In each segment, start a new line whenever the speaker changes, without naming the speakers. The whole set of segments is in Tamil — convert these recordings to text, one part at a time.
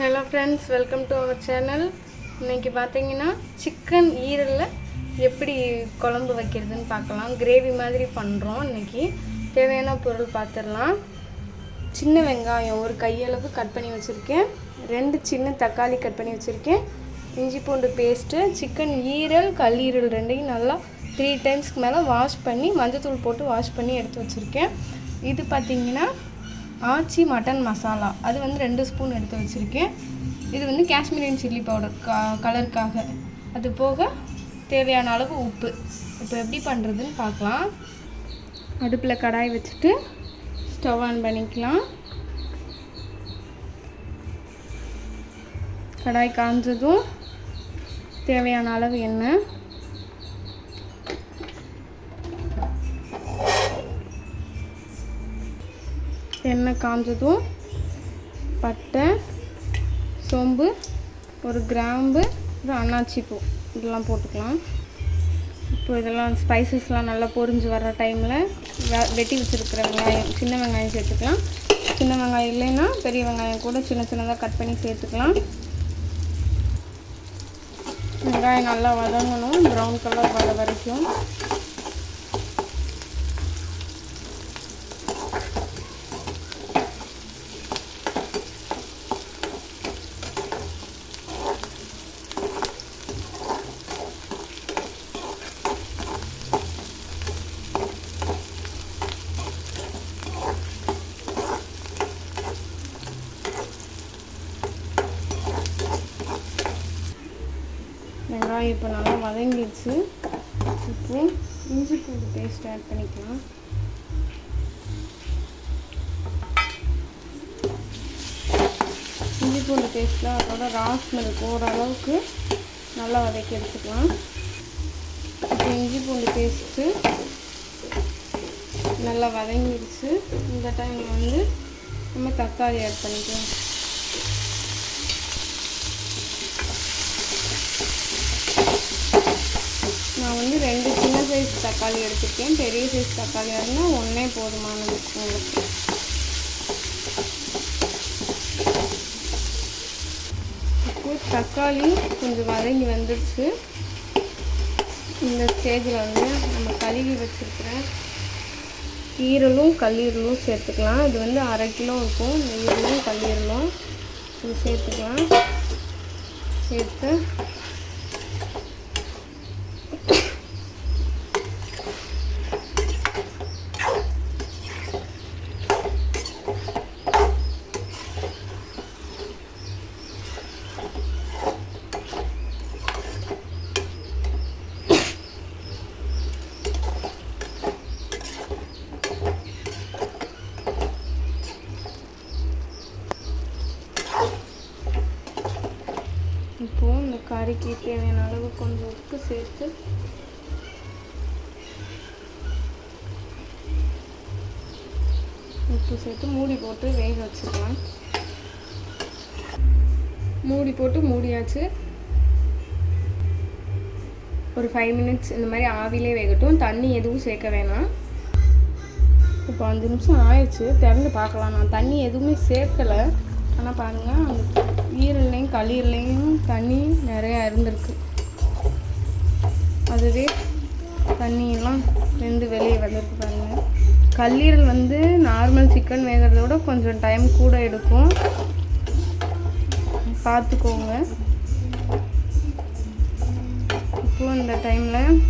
Hello friends, welcome to our channel. இன்றைக்கி பார்த்தீங்கன்னா சிக்கன் ஈரலில் எப்படி குழம்பு வைக்கிறதுன்னு பார்க்கலாம். கிரேவி மாதிரி பண்ணுறோம். இன்றைக்கி தேவையான பொருள் பார்த்துடலாம். சின்ன வெங்காயம் ஒரு கையளவு கட் பண்ணி வச்சுருக்கேன். 2 சின்ன தக்காளி கட் பண்ணி வச்சுருக்கேன். இஞ்சி பூண்டு பேஸ்ட்டு, சிக்கன் ஈரல், கல்லீரல் ரெண்டையும் நல்லா 3 டைம்ஸ்க்கு மேலே வாஷ் பண்ணி மஞ்சத்தூள் போட்டு வாஷ் பண்ணி எடுத்து வச்சுருக்கேன். இது பார்த்திங்கன்னா ஆச்சி மட்டன் மசாலா, அது வந்து 2 ஸ்பூன் எடுத்து வச்சுருக்கேன். இது வந்து காஷ்மீரியன் சில்லி பவுடர் கலருக்காக. அது போக தேவையான அளவு உப்பு. இப்போ எப்படி பண்ணுறதுன்னு பார்க்கலாம். அடுப்பில் கடாய் வச்சுட்டு ஸ்டவ் ஆன் பண்ணிக்கலாம். கடாய் காஞ்சதும் தேவையான அளவு எண்ணெய், எண்ணெய் காஞ்சதும் பட்டை, சோம்பு, ஒரு கிராம்பு, ஒரு அன்னாச்சி பூ இதெல்லாம் போட்டுக்கலாம். இப்போ இதெல்லாம் ஸ்பைசஸ்லாம் நல்லா பொரிஞ்சு வர்ற டைமில் வெட்டி வச்சுருக்கிற வெங்காயம், சின்ன வெங்காயம் சேர்த்துக்கலாம். சின்ன வெங்காயம் இல்லைன்னா பெரிய வெங்காயம் கூட சின்ன சின்னதாக கட் பண்ணி சேர்த்துக்கலாம். வெங்காயம் நல்லா வதங்கணும், ப்ரௌன் கலர் வர வரைக்கும். வெங்காயம் இப்போ நல்லா வதங்கிடுச்சு. இப்போ இஞ்சி பூண்டு பேஸ்ட் ஆட் பண்ணிக்கலாம். இஞ்சி பூண்டு பேஸ்ட்டில் அதோட ராஸ்மெல் போகிற அளவுக்கு நல்லா வதக்கி எடுத்துக்கலாம். இப்போ இஞ்சி பூண்டு பேஸ்ட்டு நல்லா வதங்கிடுச்சு. இந்த டைமில் வந்து நம்ம தக்காளி ஆட் பண்ணிக்கலாம். நான் வந்து 2 சின்ன சைஸ் தக்காளி எடுத்துருக்கேன். பெரிய சைஸ் தக்காளியாக இருந்தால் ஒன்றே போதுமானது உங்களுக்கு. இப்போ தக்காளி கொஞ்சம் வதங்கி வந்துடுச்சு. இந்த ஸ்டேஜில் வந்து நம்ம கழுவி வச்சுருக்கிற ஈரலும் கல்லீரலும் சேர்த்துக்கலாம். இது வந்து 1/2 கிலோ இருக்கும். இந்த ஈரலும் கல்லீரலும் இது சேர்த்துக்கலாம். சேர்த்து இப்போது இந்த கறிக்கு தேவையான அளவு கொஞ்சம் உப்பு சேர்த்து மூடி போட்டு வேக வச்சுக்கலாம். மூடி போட்டு மூடியாச்சு. ஒரு 5 மினிட்ஸ் இந்த மாதிரி ஆவிலே வேகட்டும். தண்ணி எதுவும் சேர்க்க வேணாம். இப்போ 5 நிமிஷம் ஆயிடுச்சு. திறந்து பார்க்கலாம். நான் தண்ணி எதுவுமே சேர்க்கலை. ஆனால் பாருங்கள், அந்த ஈரல்லையும் கல்லீரல்லையும் தண்ணி நிறையா இருந்திருக்கு. அதுவே தண்ணியெல்லாம் வெந்து வெளியே வந்திருக்கு பாருங்கள். கல்லீரல் வந்து நார்மல் சிக்கன் வேகிறத விட கொஞ்சம் டைம் கூட எடுக்கும், பார்த்துக்கோங்க. இப்போது இந்த டைமில்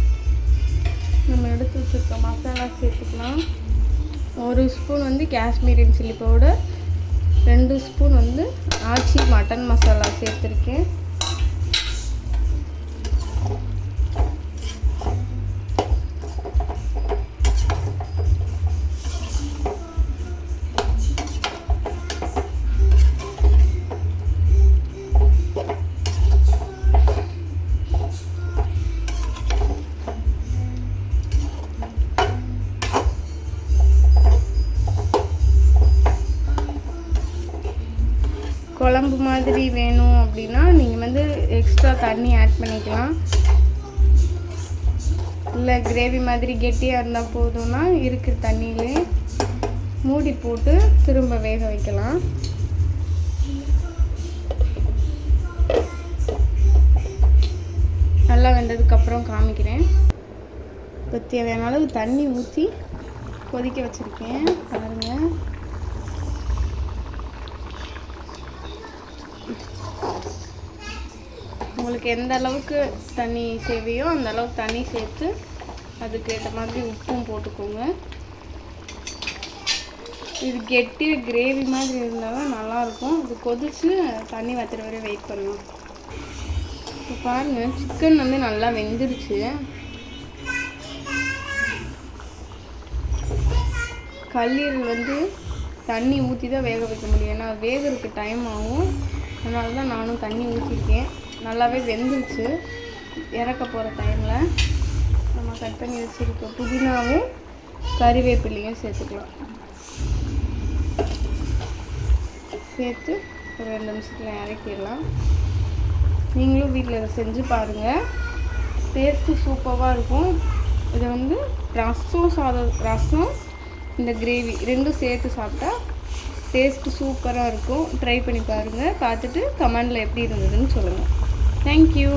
நம்ம எடுத்து வச்சுருக்க மசாலா சேர்த்துக்கலாம். 1 ஸ்பூன் வந்து காஷ்மீரியன் சில்லி பவுடர், 2 ஸ்பூன் வந்து ஆச்சி மட்டன் மசாலா சேர்த்துருக்கேன். குழம்பு மாதிரி வேணும் அப்படின்னா நீங்கள் வந்து எக்ஸ்ட்ரா தண்ணி ஆட் பண்ணிக்கலாம். இல்லை கிரேவி மாதிரி கெட்டியாக இருந்தால் போதும்னா இருக்கிற தண்ணியிலே மூடி போட்டு திரும்ப வேக வைக்கலாம். அப்புறம் காமிக்கிறேன். இப்போ தேவையான அளவு தண்ணி ஊற்றி கொதிக்க வச்சுருக்கேன் பாருங்கள். உங்களுக்கு எந்த அளவுக்கு தண்ணி தேவையோ அந்த அளவுக்கு தண்ணி சேர்த்து அதுக்கேற்ற மாதிரி உப்பும் போட்டுக்கோங்க. இது கெட்டி கிரேவி மாதிரி இருந்தால் தான் நல்லாயிருக்கும். இது கொதித்து தண்ணி வத்துற வரை வெயிட் பண்ணலாம். இப்போ பாருங்கள், சிக்கன் வந்து நல்லா வெந்துருச்சு. கல்லீரல் வந்து தண்ணி ஊற்றி தான் வேக வைக்க முடியும், ஏன்னா வேகிறதுக்கு டைம் ஆகும். அதனால தான் நானும் தண்ணி ஊற்றிருக்கேன். நல்லாவே வெந்துருச்சு. இறக்க போகிற டைமில் நம்ம கட் பண்ணி வச்சுருக்க புதினாவும் கறிவேப்பிலையும் சேர்த்துக்கலாம். சேர்த்து ஒரு 2 நிமிஷத்தில் இறக்கிடலாம். நீங்களும் வீட்டில் இதை செஞ்சு பாருங்கள். டேஸ்ட்டு சூப்பராக இருக்கும். இதை வந்து ரசம் இந்த கிரேவி ரெண்டும் சேர்த்து சாப்பிட்டா டேஸ்ட்டு சூப்பராக இருக்கும். ட்ரை பண்ணி பாருங்கள். பார்த்துட்டு கமெண்டில் எப்படி இருந்ததுன்னு சொல்லுங்கள். தேங்க்யூ.